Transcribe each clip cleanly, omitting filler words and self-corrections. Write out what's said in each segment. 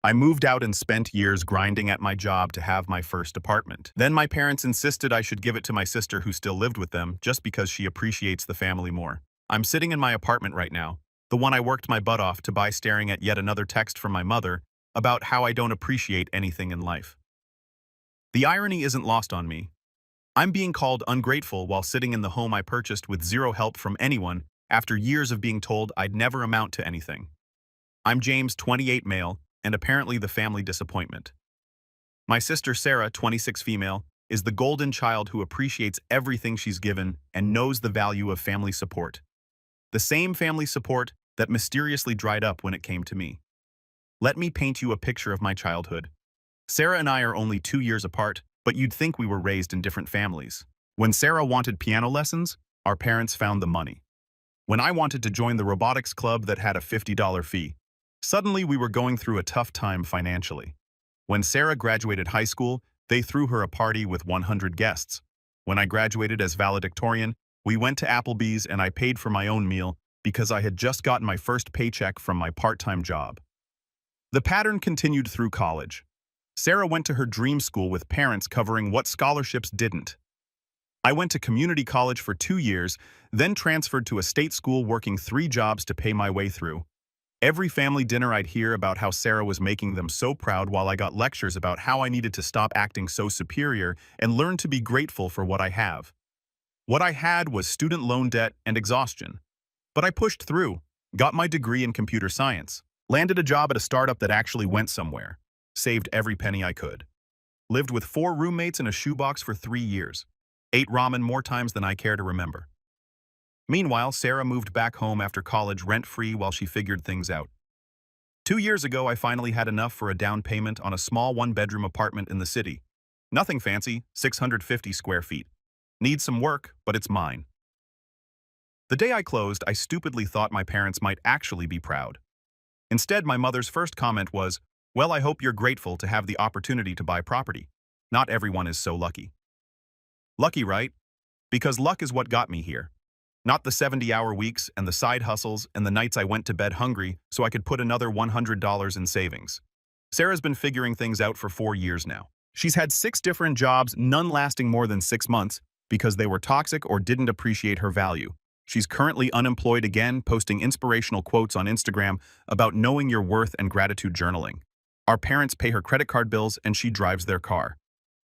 I moved out and spent years grinding at my job to have my first apartment. Then my parents insisted I should give it to my sister who still lived with them just because she appreciates the family more. I'm sitting in my apartment right now, the one I worked my butt off to buy, staring at yet another text from my mother about how I don't appreciate anything in life. The irony isn't lost on me. I'm being called ungrateful while sitting in the home I purchased with zero help from anyone after years of being told I'd never amount to anything. I'm James, 28 male, and apparently the family disappointment. My sister Sarah, 26 female, is the golden child who appreciates everything she's given and knows the value of family support. The same family support that mysteriously dried up when it came to me. Let me paint you a picture of my childhood. Sarah and I are only 2 years apart, but you'd think we were raised in different families. When Sarah wanted piano lessons, our parents found the money. When I wanted to join the robotics club that had a $50 fee, suddenly we were going through a tough time financially. When Sarah graduated high school, they threw her a party with 100 guests. When I graduated as valedictorian, we went to Applebee's and I paid for my own meal because I had just gotten my first paycheck from my part-time job. The pattern continued through college. Sarah went to her dream school with parents covering what scholarships didn't. I went to community college for 2 years, then transferred to a state school working 3 jobs to pay my way through. Every family dinner I'd hear about how Sarah was making them so proud while I got lectures about how I needed to stop acting so superior and learn to be grateful for what I have. What I had was student loan debt and exhaustion. But I pushed through, got my degree in computer science, landed a job at a startup that actually went somewhere, saved every penny I could, lived with 4 roommates in a shoebox for 3 years, ate ramen more times than I care to remember. Meanwhile, Sarah moved back home after college rent-free while she figured things out. 2 years ago, I finally had enough for a down payment on a small 1-bedroom apartment in the city. Nothing fancy, 650 square feet. Needs some work, but it's mine. The day I closed, I stupidly thought my parents might actually be proud. Instead, my mother's first comment was, "Well, I hope you're grateful to have the opportunity to buy property. Not everyone is so lucky." Lucky, right? Because luck is what got me here. Not the 70-hour weeks and the side hustles and the nights I went to bed hungry so I could put another $100 in savings. Sarah's been figuring things out for 4 years now. She's had 6 different jobs, none lasting more than 6 months because they were toxic or didn't appreciate her value. She's currently unemployed again, posting inspirational quotes on Instagram about knowing your worth and gratitude journaling. Our parents pay her credit card bills and she drives their car.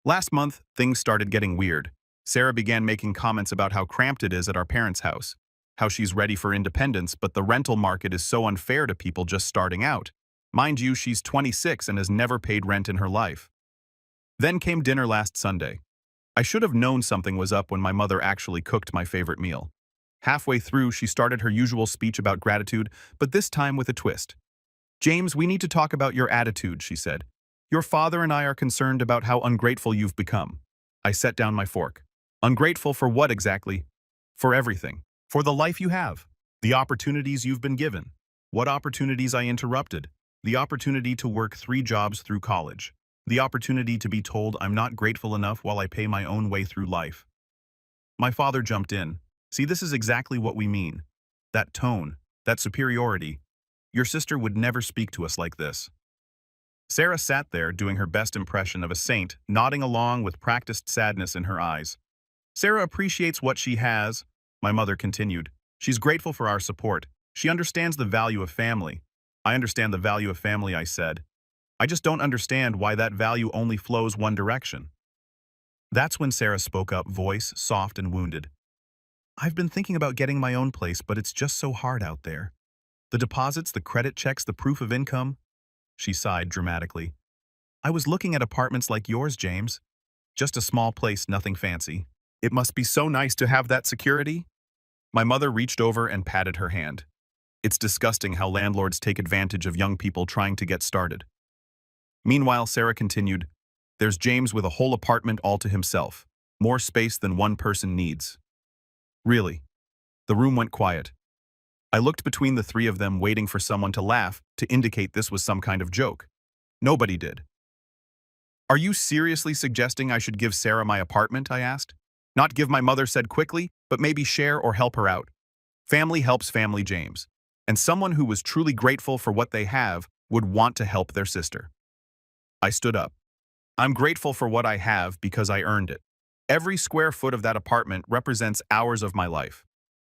Last month, things started getting weird. Sarah began making comments about how cramped it is at our parents' house, how she's ready for independence, but the rental market is so unfair to people just starting out. Mind you, she's 26 and has never paid rent in her life. Then came dinner last Sunday. I should have known something was up when my mother actually cooked my favorite meal. Halfway through, she started her usual speech about gratitude, but this time with a twist. "James, we need to talk about your attitude," she said. "Your father and I are concerned about how ungrateful you've become." I set down my fork. Ungrateful for what exactly? For everything. For the life you have. The opportunities you've been given. What opportunities I interrupted. The opportunity to work 3 jobs through college. The opportunity to be told I'm not grateful enough while I pay my own way through life. My father jumped in. "See, this is exactly what we mean. That tone, that superiority. Your sister would never speak to us like this." Sarah sat there doing her best impression of a saint, nodding along with practiced sadness in her eyes. "Sarah appreciates what she has," my mother continued. "She's grateful for our support. She understands the value of family." "I understand the value of family," I said. "I just don't understand why that value only flows one direction." That's when Sarah spoke up, voice soft and wounded. "I've been thinking about getting my own place, but it's just so hard out there. The deposits, the credit checks, the proof of income." She sighed dramatically. "I was looking at apartments like yours, James. Just a small place, nothing fancy. It must be so nice to have that security." My mother reached over and patted her hand. "It's disgusting how landlords take advantage of young people trying to get started." Meanwhile, Sarah continued, "There's James with a whole apartment all to himself. More space than one person needs." Really. The room went quiet. I looked between the 3 of them, waiting for someone to laugh to indicate this was some kind of joke. Nobody did. "Are you seriously suggesting I should give Sarah my apartment?" I asked. "Not give," my mother said quickly, "but maybe share or help her out. Family helps family, James. And someone who was truly grateful for what they have would want to help their sister. I stood up. I'm grateful for what I have because I earned it. Every square foot of that apartment represents hours of my life.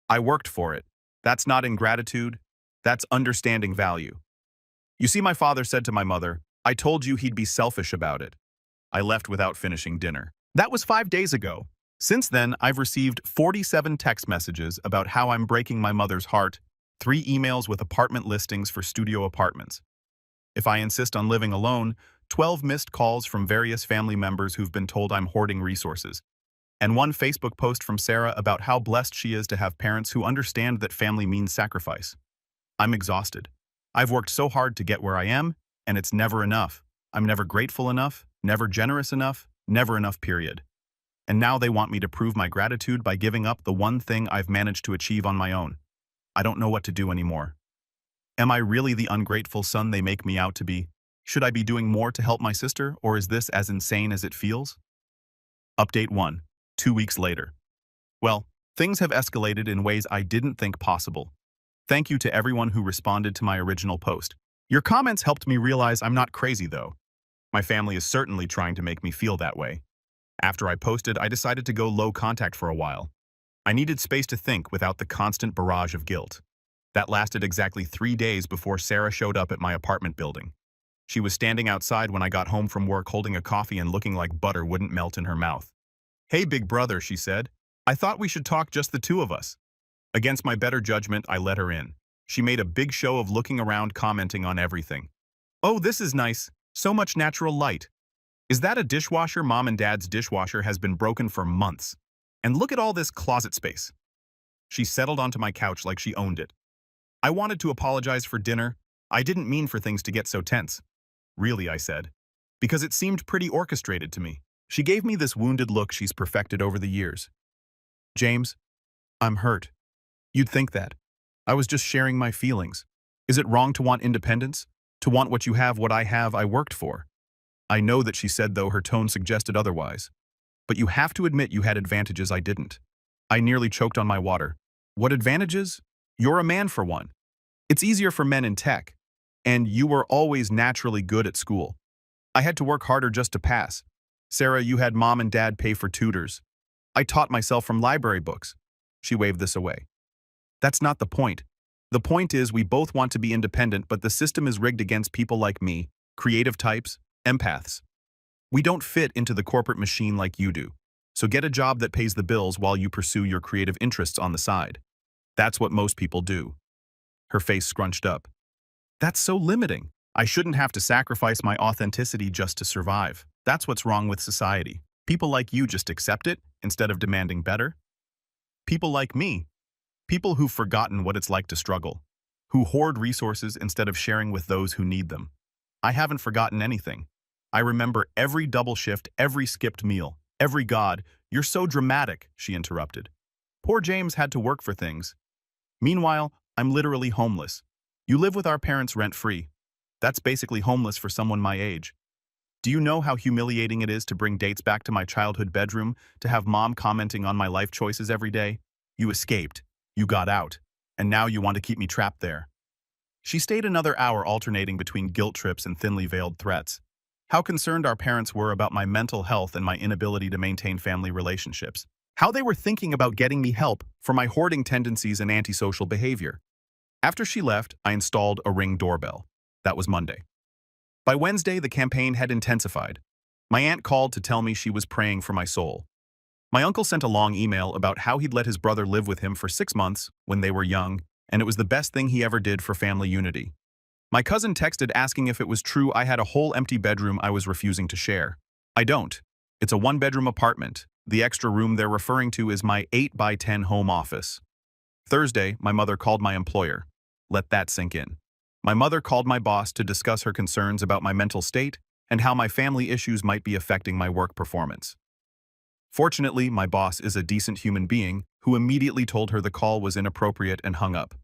I worked for it. That's not ingratitude. That's understanding value. You see, my father said to my mother, I told you he'd be selfish about it. I left without finishing dinner. That was 5 days ago. Since then, I've received 47 text messages about how I'm breaking my mother's heart, 3 emails with apartment listings for studio apartments. If I insist on living alone, 12 missed calls from various family members who've been told I'm hoarding resources, and 1 Facebook post from Sarah about how blessed she is to have parents who understand that family means sacrifice. I'm exhausted. I've worked so hard to get where I am, and it's never enough. I'm never grateful enough, never generous enough, never enough, period. And now they want me to prove my gratitude by giving up the one thing I've managed to achieve on my own. I don't know what to do anymore. Am I really the ungrateful son they make me out to be? Should I be doing more to help my sister, or is this as insane as it feels? Update 1. 2 weeks later. Well, things have escalated in ways I didn't think possible. Thank you to everyone who responded to my original post. Your comments helped me realize I'm not crazy, though. My family is certainly trying to make me feel that way. After I posted, I decided to go low contact for a while. I needed space to think without the constant barrage of guilt. That lasted exactly 3 days before Sarah showed up at my apartment building. She was standing outside when I got home from work holding a coffee and looking like butter wouldn't melt in her mouth. Hey, big brother, she said. I thought we should talk, just the two of us. Against my better judgment, I let her in. She made a big show of looking around, commenting on everything. Oh, this is nice. So much natural light. Is that a dishwasher? Mom and Dad's dishwasher has been broken for months. And look at all this closet space. She settled onto my couch like she owned it. I wanted to apologize for dinner. I didn't mean for things to get so tense. Really, I said. Because it seemed pretty orchestrated to me. She gave me this wounded look she's perfected over the years. James, I'm hurt. You'd think that. I was just sharing my feelings. Is it wrong to want independence? To want what you have, what I have, I worked for? I know that she said, though her tone suggested otherwise. But you have to admit you had advantages I didn't. I nearly choked on my water. What advantages? You're a man, for one. It's easier for men in tech. And you were always naturally good at school. I had to work harder just to pass. Sarah, you had Mom and Dad pay for tutors. I taught myself from library books. She waved this away. That's not the point. The point is we both want to be independent, but the system is rigged against people like me, creative types, empaths. We don't fit into the corporate machine like you do. So get a job that pays the bills while you pursue your creative interests on the side. That's what most people do. Her face scrunched up. That's so limiting. I shouldn't have to sacrifice my authenticity just to survive. That's what's wrong with society. People like you just accept it instead of demanding better. People like me. People who've forgotten what it's like to struggle. Who hoard resources instead of sharing with those who need them. I haven't forgotten anything. I remember every double shift, every skipped meal, every God. You're so dramatic, she interrupted. Poor James had to work for things. Meanwhile, I'm literally homeless. You live with our parents rent-free. That's basically homeless for someone my age. Do you know how humiliating it is to bring dates back to my childhood bedroom, to have Mom commenting on my life choices every day? You escaped. You got out. And now you want to keep me trapped there. She stayed another hour, alternating between guilt trips and thinly veiled threats. How concerned our parents were about my mental health and my inability to maintain family relationships. How they were thinking about getting me help for my hoarding tendencies and antisocial behavior. After she left, I installed a Ring doorbell. That was Monday. By Wednesday, the campaign had intensified. My aunt called to tell me she was praying for my soul. My uncle sent a long email about how he'd let his brother live with him for 6 months when they were young, and it was the best thing he ever did for family unity. My cousin texted asking if it was true I had a whole empty bedroom I was refusing to share. I don't. It's a 1-bedroom apartment. The extra room they're referring to is my 8x10 home office. Thursday, my mother called my employer. Let that sink in. My mother called my boss to discuss her concerns about my mental state and how my family issues might be affecting my work performance. Fortunately, my boss is a decent human being who immediately told her the call was inappropriate and hung up.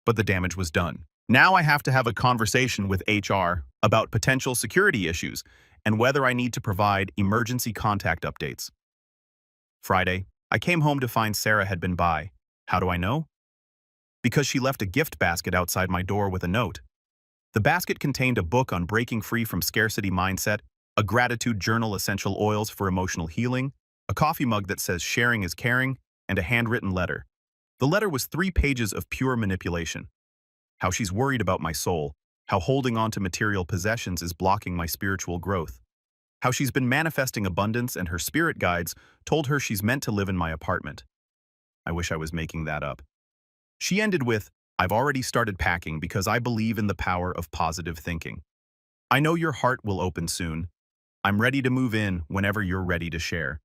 But the damage was done. Now I have to have a conversation with HR about potential security issues and whether I need to provide emergency contact updates. Friday, I came home to find Sarah had been by. How do I know? Because she left a gift basket outside my door with a note. The basket contained a book on breaking free from scarcity mindset, a gratitude journal essential oils for emotional healing, a coffee mug that says sharing is caring, and a handwritten letter. The letter was 3 pages of pure manipulation. How she's worried about my soul, how holding on to material possessions is blocking my spiritual growth, how she's been manifesting abundance and her spirit guides told her she's meant to live in my apartment. I wish I was making that up. She ended with, "I've already started packing because I believe in the power of positive thinking. I know your heart will open soon. I'm ready to move in whenever you're ready to share."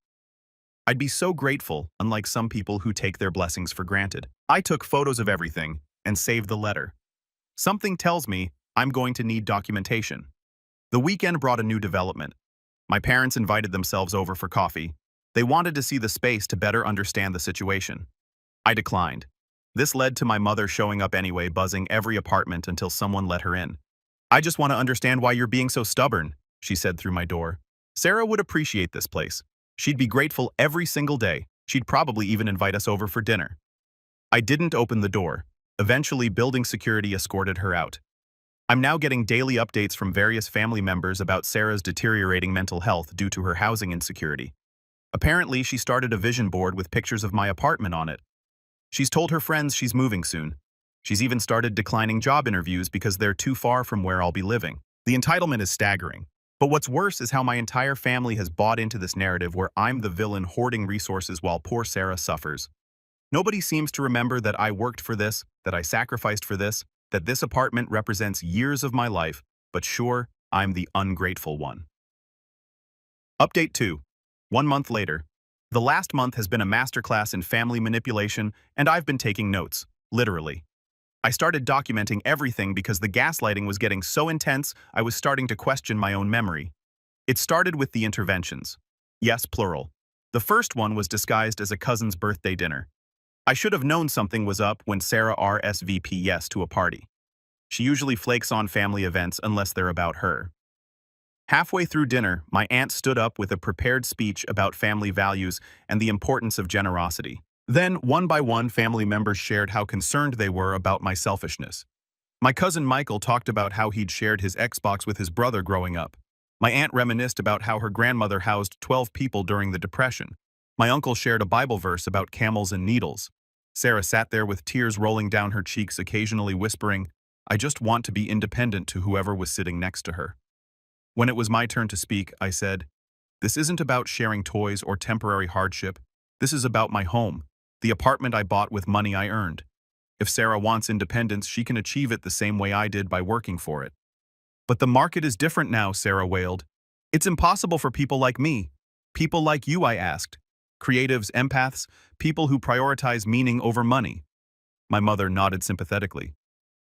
I'd be so grateful, unlike some people who take their blessings for granted. I took photos of everything and saved the letter. Something tells me I'm going to need documentation. The weekend brought a new development. My parents invited themselves over for coffee. They wanted to see the space to better understand the situation. I declined. This led to my mother showing up anyway, buzzing every apartment until someone let her in. "I just want to understand why you're being so stubborn," she said through my door. "Sarah would appreciate this place. She'd be grateful every single day. She'd probably even invite us over for dinner." I didn't open the door. Eventually, building security escorted her out. I'm now getting daily updates from various family members about Sarah's deteriorating mental health due to her housing insecurity. Apparently, she started a vision board with pictures of my apartment on it. She's told her friends she's moving soon. She's even started declining job interviews because they're too far from where I'll be living. The entitlement is staggering. But what's worse is how my entire family has bought into this narrative where I'm the villain hoarding resources while poor Sarah suffers. Nobody seems to remember that I worked for this, that I sacrificed for this, that this apartment represents years of my life, but sure, I'm the ungrateful one. Update 2. 1 month later. The last month has been a masterclass in family manipulation, and I've been taking notes, literally. I started documenting everything because the gaslighting was getting so intense I was starting to question my own memory. It started with the interventions. Yes, plural. The first one was disguised as a cousin's birthday dinner. I should have known something was up when Sarah RSVP yes to a party. She usually flakes on family events unless they're about her. Halfway through dinner, my aunt stood up with a prepared speech about family values and the importance of generosity. Then, one by one, family members shared how concerned they were about my selfishness. My cousin Michael talked about how he'd shared his Xbox with his brother growing up. My aunt reminisced about how her grandmother housed 12 people during the Depression. My uncle shared a Bible verse about camels and needles. Sarah sat there with tears rolling down her cheeks, occasionally whispering, "I just want to be independent," to whoever was sitting next to her. When it was my turn to speak, I said, "This isn't about sharing toys or temporary hardship. This is about my home, the apartment I bought with money I earned. If Sarah wants independence, she can achieve it the same way I did by working for it." "But the market is different now," Sarah wailed. "It's impossible for people like me." "People like you," I asked. "Creatives, empaths, people who prioritize meaning over money." My mother nodded sympathetically.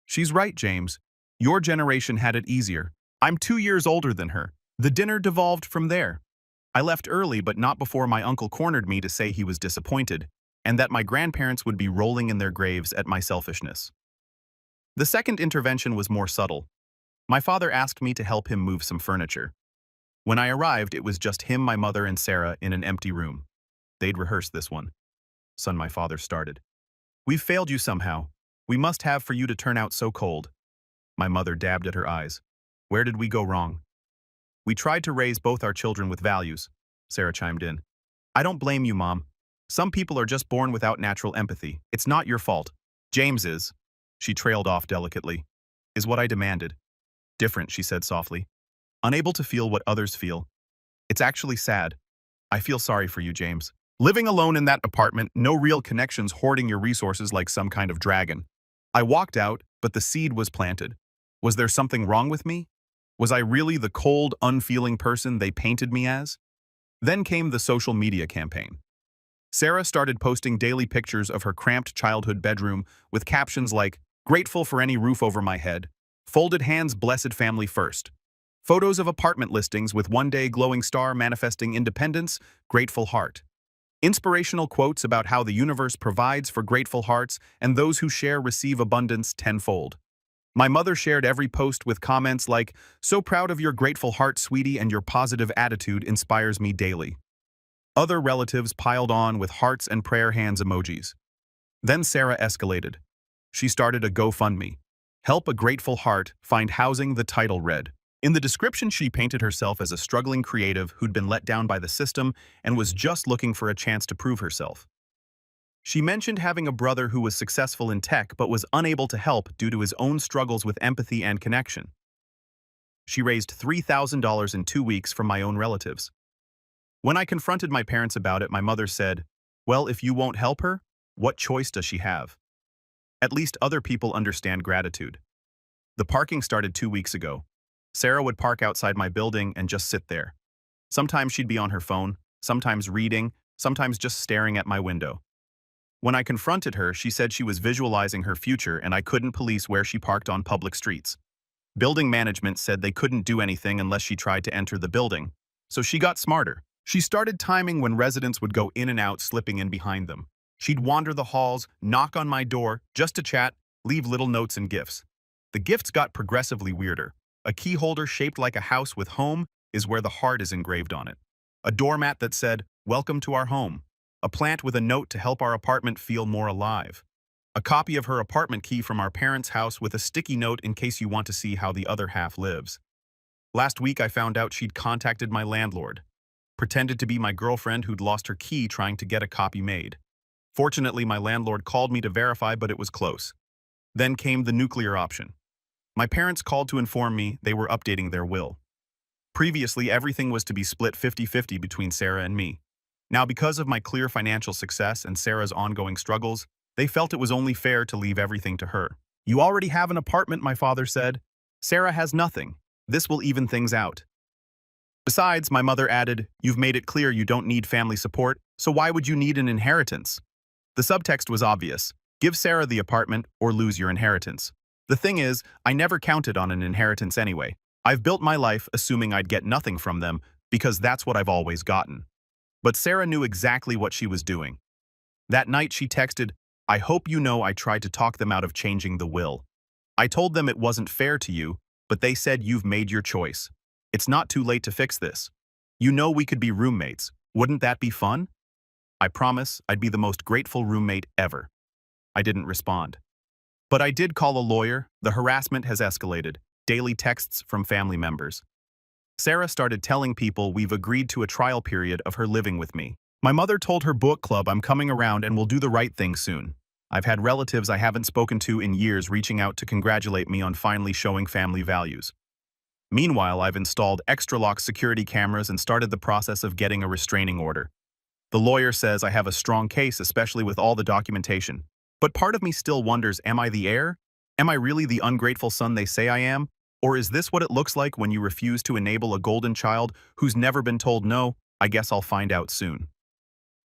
"She's right, James. Your generation had it easier. I'm 2 years older than her." The dinner devolved from there. I left early, but not before my uncle cornered me to say he was disappointed, and that my grandparents would be rolling in their graves at my selfishness. The second intervention was more subtle. My father asked me to help him move some furniture. When I arrived, it was just him, my mother, and Sarah in an empty room. They'd rehearsed this one. "Son," my father started. "We've failed you somehow. We must have for you to turn out so cold." My mother dabbed at her eyes. "Where did we go wrong?" "We tried to raise both our children with values," Sarah chimed in. "I don't blame you, Mom. Some people are just born without natural empathy. It's not your fault. James is." She trailed off delicately. "Is what I demanded." "Different," she said softly. "Unable to feel what others feel. It's actually sad. I feel sorry for you, James. Living alone in that apartment, no real connections, hoarding your resources like some kind of dragon." I walked out, but the seed was planted. Was there something wrong with me? Was I really the cold, unfeeling person they painted me as? Then came the social media campaign. Sarah started posting daily pictures of her cramped childhood bedroom with captions like, "Grateful for any roof over my head," "Folded hands, blessed family first." Photos of apartment listings with one day glowing star manifesting independence, grateful heart. Inspirational quotes about how the universe provides for grateful hearts and those who share receive abundance tenfold. My mother shared every post with comments like, "So proud of your grateful heart, sweetie, and your positive attitude inspires me daily." Other relatives piled on with hearts and prayer hands emojis. Then Sarah escalated. She started a GoFundMe. Help a grateful heart find housing, the title read. In the description, she painted herself as a struggling creative who'd been let down by the system and was just looking for a chance to prove herself. She mentioned having a brother who was successful in tech but was unable to help due to his own struggles with empathy and connection. She raised $3,000 in 2 weeks from my own relatives. When I confronted my parents about it, my mother said, "Well, if you won't help her, what choice does she have? At least other people understand gratitude." The parking started 2 weeks ago. Sarah would park outside my building and just sit there. Sometimes she'd be on her phone, sometimes reading, sometimes just staring at my window. When I confronted her, she said she was visualizing her future and I couldn't police where she parked on public streets. Building management said they couldn't do anything unless she tried to enter the building, so she got smarter. She started timing when residents would go in and out, slipping in behind them. She'd wander the halls, knock on my door, just to chat, leave little notes and gifts. The gifts got progressively weirder. A key holder shaped like a house with "home" is where the heart is engraved on it. A doormat that said, "Welcome to our home." A plant with a note to help our apartment feel more alive. A copy of her apartment key from our parents' house with a sticky note in case you want to see how the other half lives. Last week I found out she'd contacted my landlord. Pretended to be my girlfriend who'd lost her key trying to get a copy made. Fortunately, my landlord called me to verify, but it was close. Then came the nuclear option. My parents called to inform me they were updating their will. Previously, everything was to be split 50-50 between Sarah and me. Now, because of my clear financial success and Sarah's ongoing struggles, they felt it was only fair to leave everything to her. "You already have an apartment," my father said. "Sarah has nothing. This will even things out." Besides, my mother added, "You've made it clear you don't need family support, so why would you need an inheritance?" The subtext was obvious. Give Sarah the apartment or lose your inheritance. The thing is, I never counted on an inheritance anyway. I've built my life assuming I'd get nothing from them because that's what I've always gotten. But Sarah knew exactly what she was doing. That night she texted, "I hope you know I tried to talk them out of changing the will. I told them it wasn't fair to you, but they said you've made your choice. It's not too late to fix this. You know we could be roommates. Wouldn't that be fun?" I promise I'd be the most grateful roommate ever. I didn't respond. But I did call a lawyer. The harassment has escalated. Daily texts from family members. Sarah started telling people we've agreed to a trial period of her living with me. My mother told her book club I'm coming around and will do the right thing soon. I've had relatives I haven't spoken to in years reaching out to congratulate me on finally showing family values. Meanwhile, I've installed extra lock security cameras and started the process of getting a restraining order. The lawyer says I have a strong case, especially with all the documentation. But part of me still wonders, am I the heir? Am I really the ungrateful son they say I am? Or is this what it looks like when you refuse to enable a golden child who's never been told no? I guess I'll find out soon.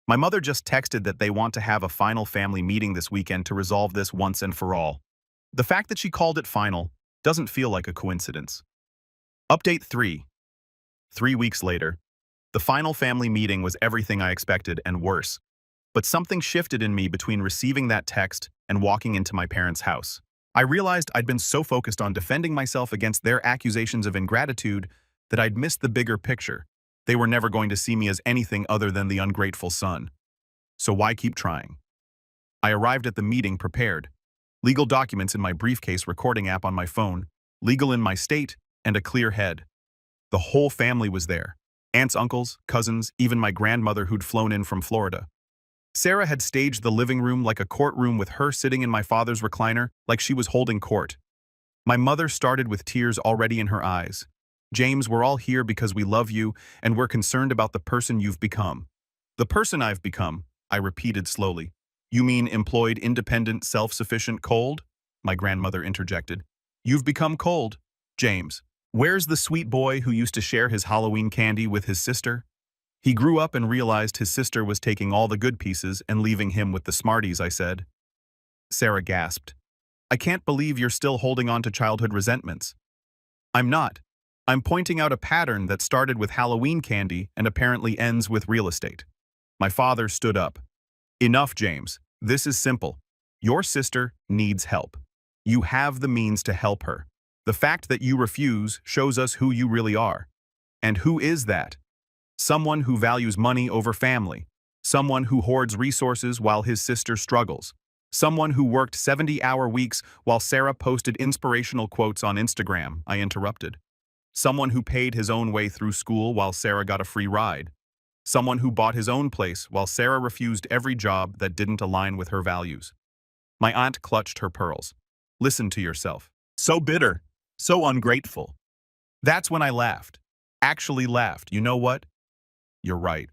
My mother just texted that they want to have a final family meeting this weekend to resolve this once and for all. The fact that she called it final doesn't feel like a coincidence. Update 3. 3 weeks later, the final family meeting was everything I expected and worse. But something shifted in me between receiving that text and walking into my parents' house. I realized I'd been so focused on defending myself against their accusations of ingratitude that I'd missed the bigger picture. They were never going to see me as anything other than the ungrateful son. So why keep trying? I arrived at the meeting prepared. Legal documents in my briefcase, recording app on my phone, legal in my state, and a clear head. The whole family was there. Aunts, uncles, cousins, even my grandmother who'd flown in from Florida. Sarah had staged the living room like a courtroom with her sitting in my father's recliner like she was holding court. My mother started with tears already in her eyes. "James, we're all here because we love you and we're concerned about the person you've become." "The person I've become," I repeated slowly. "You mean employed, independent, self-sufficient, cold?" My grandmother interjected. "You've become cold, James. Where's the sweet boy who used to share his Halloween candy with his sister? He grew up and realized his sister was taking all the good pieces and leaving him with the Smarties," I said. Sarah gasped. "I can't believe you're still holding on to childhood resentments." "I'm not. I'm pointing out a pattern that started with Halloween candy and apparently ends with real estate." My father stood up. "Enough, James. This is simple. Your sister needs help. You have the means to help her. The fact that you refuse shows us who you really are. And who is that? Someone who values money over family. Someone who hoards resources while his sister struggles. Someone who worked 70-hour weeks while Sarah posted inspirational quotes on Instagram, I interrupted. Someone who paid his own way through school while Sarah got a free ride. Someone who bought his own place while Sarah refused every job that didn't align with her values. My aunt clutched her pearls. Listen to yourself. So bitter. So ungrateful. That's when I laughed. Actually laughed. You know what? You're right.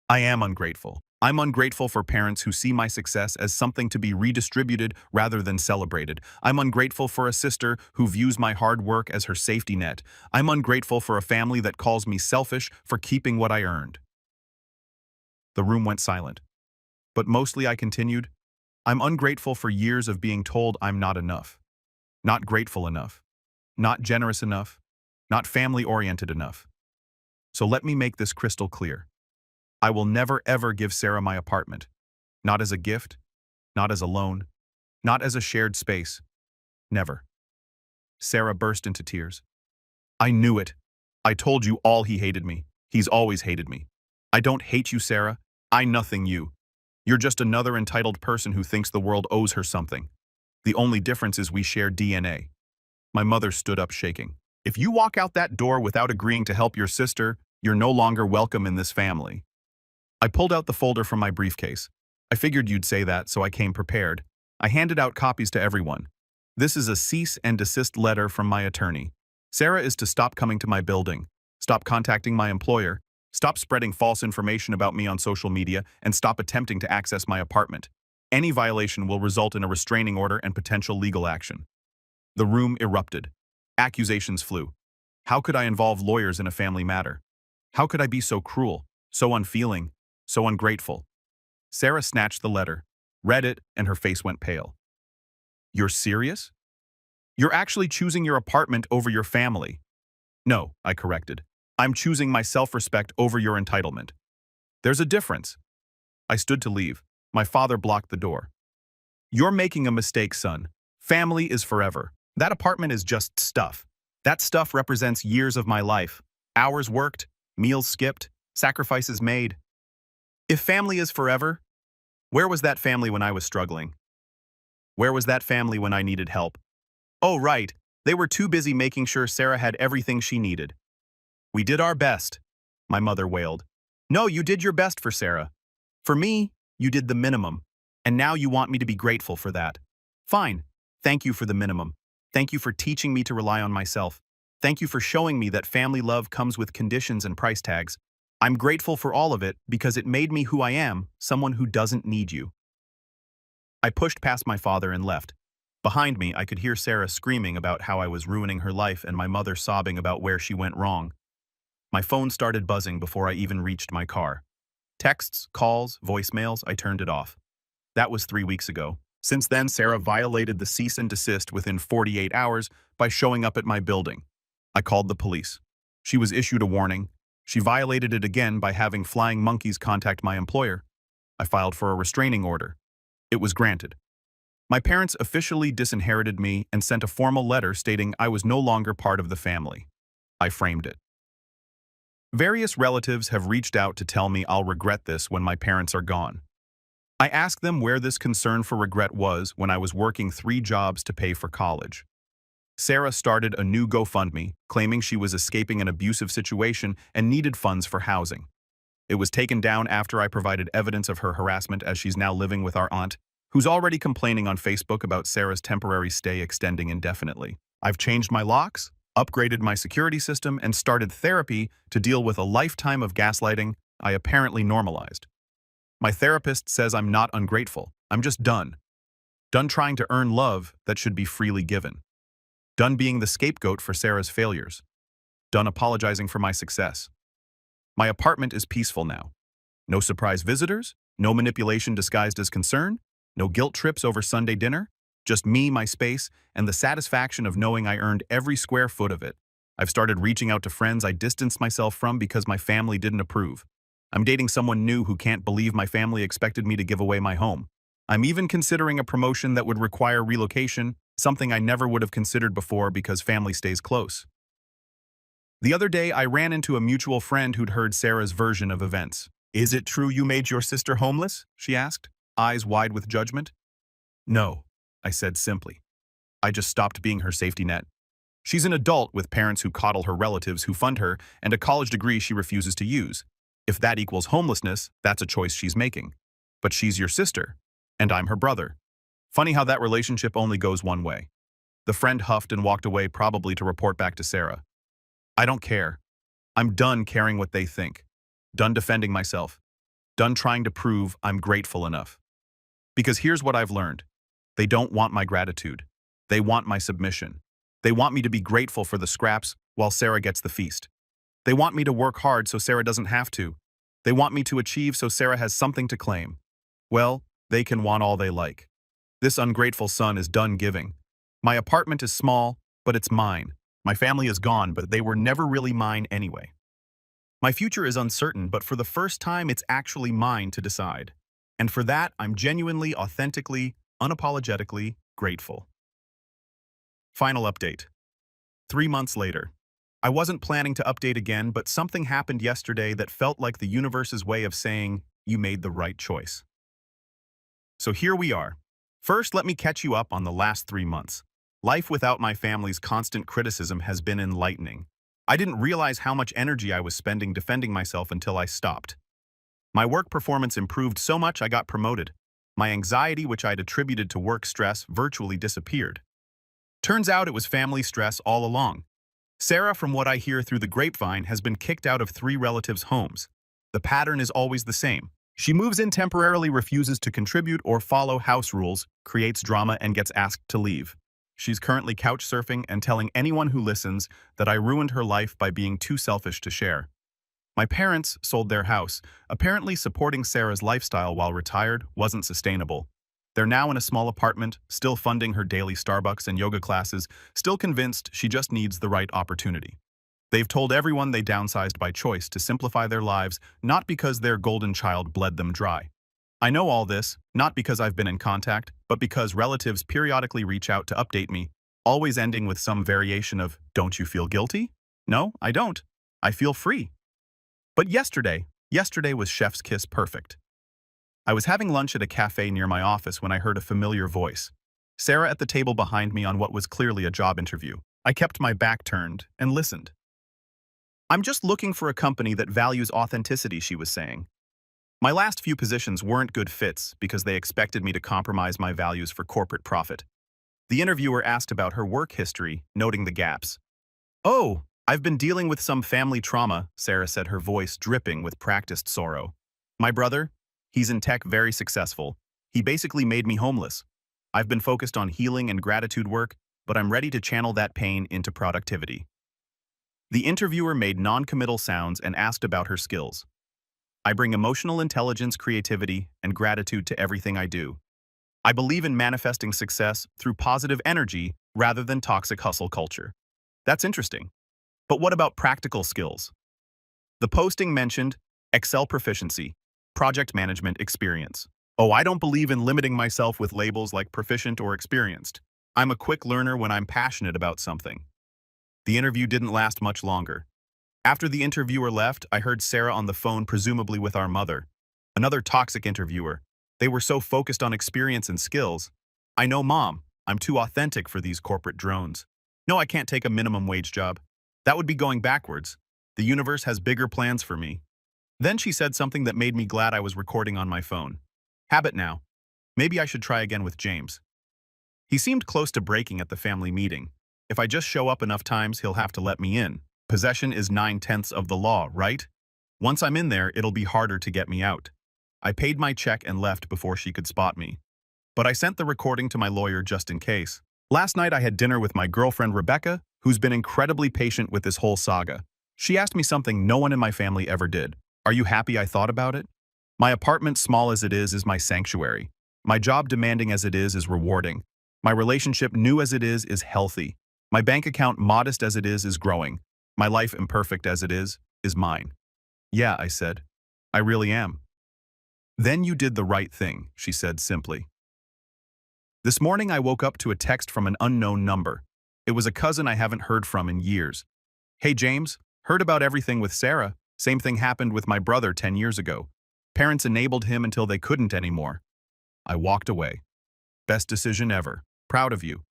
I am ungrateful. I'm ungrateful for parents who see my success as something to be redistributed rather than celebrated. I'm ungrateful for a sister who views my hard work as her safety net. I'm ungrateful for a family that calls me selfish for keeping what I earned. The room went silent. But mostly I continued, I'm ungrateful for years of being told I'm not enough. Not grateful enough. Not generous enough. Not family-oriented enough. So let me make this crystal clear. I will never ever give Sarah my apartment. Not as a gift, not as a loan, not as a shared space. Never. Sarah burst into tears. I knew it. I told you all he hated me. He's always hated me. I don't hate you, Sarah. I nothing you. You're just another entitled person who thinks the world owes her something. The only difference is we share DNA. My mother stood up shaking. If you walk out that door without agreeing to help your sister, you're no longer welcome in this family. I pulled out the folder from my briefcase. I figured you'd say that, so I came prepared. I handed out copies to everyone. This is a cease and desist letter from my attorney. Sarah is to stop coming to my building, stop contacting my employer, stop spreading false information about me on social media, and stop attempting to access my apartment. Any violation will result in a restraining order and potential legal action. The room erupted. Accusations flew. How could I involve lawyers in a family matter? How could I be so cruel, so unfeeling, so ungrateful? Sarah snatched the letter, read it, and her face went pale. You're serious? You're actually choosing your apartment over your family. No, I corrected. I'm choosing my self-respect over your entitlement. There's a difference. I stood to leave. My father blocked the door. You're making a mistake, son. Family is forever. That apartment is just stuff. That stuff represents years of my life. Hours worked, meals skipped, sacrifices made. If family is forever, where was that family when I was struggling? Where was that family when I needed help? Oh, right, they were too busy making sure Sarah had everything she needed. We did our best, my mother wailed. No, you did your best for Sarah. For me, you did the minimum, and now you want me to be grateful for that. Fine, thank you for the minimum. Thank you for teaching me to rely on myself. Thank you for showing me that family love comes with conditions and price tags. I'm grateful for all of it because it made me who I am, someone who doesn't need you. I pushed past my father and left. Behind me, I could hear Sarah screaming about how I was ruining her life and my mother sobbing about where she went wrong. My phone started buzzing before I even reached my car. Texts, calls, voicemails, I turned it off. That was 3 weeks ago. Since then, Sarah violated the cease and desist within 48 hours by showing up at my building. I called the police. She was issued a warning. She violated it again by having flying monkeys contact my employer. I filed for a restraining order. It was granted. My parents officially disinherited me and sent a formal letter stating I was no longer part of the family. I framed it. Various relatives have reached out to tell me I'll regret this when my parents are gone. I asked them where this concern for regret was when I was working 3 jobs to pay for college. Sarah started a new GoFundMe, claiming she was escaping an abusive situation and needed funds for housing. It was taken down after I provided evidence of her harassment, as she's now living with our aunt, who's already complaining on Facebook about Sarah's temporary stay extending indefinitely. I've changed my locks, upgraded my security system, and started therapy to deal with a lifetime of gaslighting I apparently normalized. My therapist says I'm not ungrateful. I'm just done. Done trying to earn love that should be freely given. Done being the scapegoat for Sarah's failures. Done apologizing for my success. My apartment is peaceful now. No surprise visitors, no manipulation disguised as concern, no guilt trips over Sunday dinner, just me, my space, and the satisfaction of knowing I earned every square foot of it. I've started reaching out to friends I distanced myself from because my family didn't approve. I'm dating someone new who can't believe my family expected me to give away my home. I'm even considering a promotion that would require relocation, something I never would have considered before because family stays close. The other day, I ran into a mutual friend who'd heard Sarah's version of events. Is it true you made your sister homeless? She asked, eyes wide with judgment. No, I said simply. I just stopped being her safety net. She's an adult with parents who coddle her relatives who fund her and a college degree she refuses to use. If that equals homelessness, that's a choice she's making. But she's your sister, and I'm her brother. Funny how that relationship only goes one way. The friend huffed and walked away, probably to report back to Sarah. I don't care. I'm done caring what they think. Done defending myself. Done trying to prove I'm grateful enough. Because here's what I've learned. They don't want my gratitude. They want my submission. They want me to be grateful for the scraps while Sarah gets the feast. They want me to work hard so Sarah doesn't have to. They want me to achieve so Sarah has something to claim. Well, they can want all they like. This ungrateful son is done giving. My apartment is small, but it's mine. My family is gone, but they were never really mine anyway. My future is uncertain, but for the first time, it's actually mine to decide. And for that, I'm genuinely, authentically, unapologetically grateful. Final update. 3 months later. I wasn't planning to update again, but something happened yesterday that felt like the universe's way of saying, you made the right choice. So here we are. First, let me catch you up on the last 3 months. Life without my family's constant criticism has been enlightening. I didn't realize how much energy I was spending defending myself until I stopped. My work performance improved so much I got promoted. My anxiety, which I'd attributed to work stress, virtually disappeared. Turns out it was family stress all along. Sarah, from what I hear through the grapevine, has been kicked out of 3 relatives' homes. The pattern is always the same. She moves in temporarily, refuses to contribute or follow house rules, creates drama, and gets asked to leave. She's currently couch surfing and telling anyone who listens that I ruined her life by being too selfish to share. My parents sold their house. Apparently supporting Sarah's lifestyle while retired wasn't sustainable. They're now in a small apartment, still funding her daily Starbucks and yoga classes, still convinced she just needs the right opportunity. They've told everyone they downsized by choice to simplify their lives, not because their golden child bled them dry. I know all this, not because I've been in contact, but because relatives periodically reach out to update me, always ending with some variation of, "Don't you feel guilty?" "No, I don't. I feel free." But yesterday was chef's kiss perfect. I was having lunch at a cafe near my office when I heard a familiar voice. Sarah at the table behind me on what was clearly a job interview. I kept my back turned and listened. "I'm just looking for a company that values authenticity," she was saying. My last few positions weren't good fits because they expected me to compromise my values for corporate profit. The interviewer asked about her work history, noting the gaps. "Oh, I've been dealing with some family trauma," Sarah said, her voice dripping with practiced sorrow. "My brother? He's in tech, very successful. He basically made me homeless. I've been focused on healing and gratitude work, but I'm ready to channel that pain into productivity." The interviewer made non-committal sounds and asked about her skills. "I bring emotional intelligence, creativity, and gratitude to everything I do. I believe in manifesting success through positive energy rather than toxic hustle culture." That's interesting. But what about practical skills? The posting mentioned Excel proficiency, project management experience. Oh, I don't believe in limiting myself with labels like proficient or experienced. I'm a quick learner when I'm passionate about something. The interview didn't last much longer. After the interviewer left, I heard Sarah on the phone, presumably with our mother. Another toxic interviewer. They were so focused on experience and skills. "I know, Mom. I'm too authentic for these corporate drones. No, I can't take a minimum wage job. That would be going backwards. The universe has bigger plans for me." Then she said something that made me glad I was recording on my phone. "Habit now. Maybe I should try again with James. He seemed close to breaking at the family meeting. If I just show up enough times, he'll have to let me in. Possession is 9/10 of the law, right? Once I'm in there, it'll be harder to get me out." I paid my check and left before she could spot me. But I sent the recording to my lawyer just in case. Last night I had dinner with my girlfriend Rebecca, who's been incredibly patient with this whole saga. She asked me something no one in my family ever did. "Are you happy I thought about it?" My apartment, small as it is my sanctuary. My job, demanding as it is rewarding. My relationship, new as it is healthy. My bank account, modest as it is growing. My life, imperfect as it is mine. "Yeah," I said. "I really am." "Then you did the right thing," she said simply. This morning I woke up to a text from an unknown number. It was a cousin I haven't heard from in years. "Hey James, heard about everything with Sarah. Same thing happened with my brother 10 years ago. Parents enabled him until they couldn't anymore." I walked away. Best decision ever. Proud of you.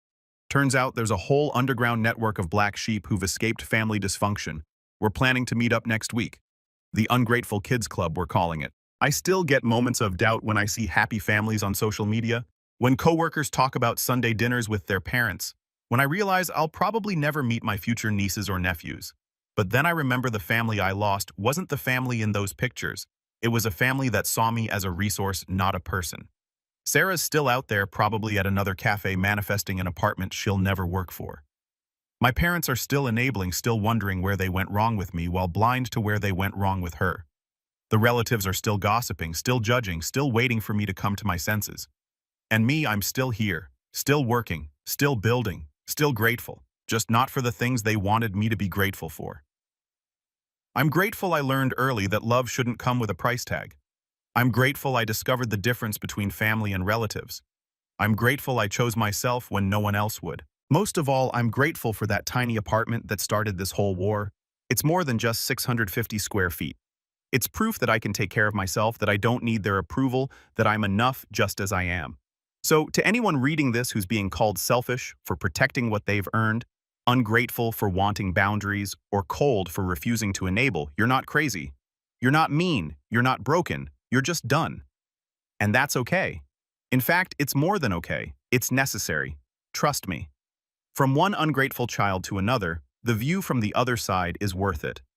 Turns out there's a whole underground network of black sheep who've escaped family dysfunction. We're planning to meet up next week. The Ungrateful Kids Club, we're calling it. I still get moments of doubt when I see happy families on social media, when coworkers talk about Sunday dinners with their parents, when I realize I'll probably never meet my future nieces or nephews. But then I remember the family I lost wasn't the family in those pictures. It was a family that saw me as a resource, not a person. Sarah's still out there, probably at another cafe manifesting an apartment she'll never work for. My parents are still enabling, still wondering where they went wrong with me while blind to where they went wrong with her. The relatives are still gossiping, still judging, still waiting for me to come to my senses. And me, I'm still here, still working, still building, still grateful, just not for the things they wanted me to be grateful for. I'm grateful I learned early that love shouldn't come with a price tag. I'm grateful I discovered the difference between family and relatives. I'm grateful I chose myself when no one else would. Most of all, I'm grateful for that tiny apartment that started this whole war. It's more than just 650 square feet. It's proof that I can take care of myself, that I don't need their approval, that I'm enough just as I am. So, to anyone reading this who's being called selfish for protecting what they've earned, ungrateful for wanting boundaries, or cold for refusing to enable, you're not crazy. You're not mean. You're not broken. You're just done. And that's okay. In fact, it's more than okay. It's necessary. Trust me. From one ungrateful child to another, the view from the other side is worth it.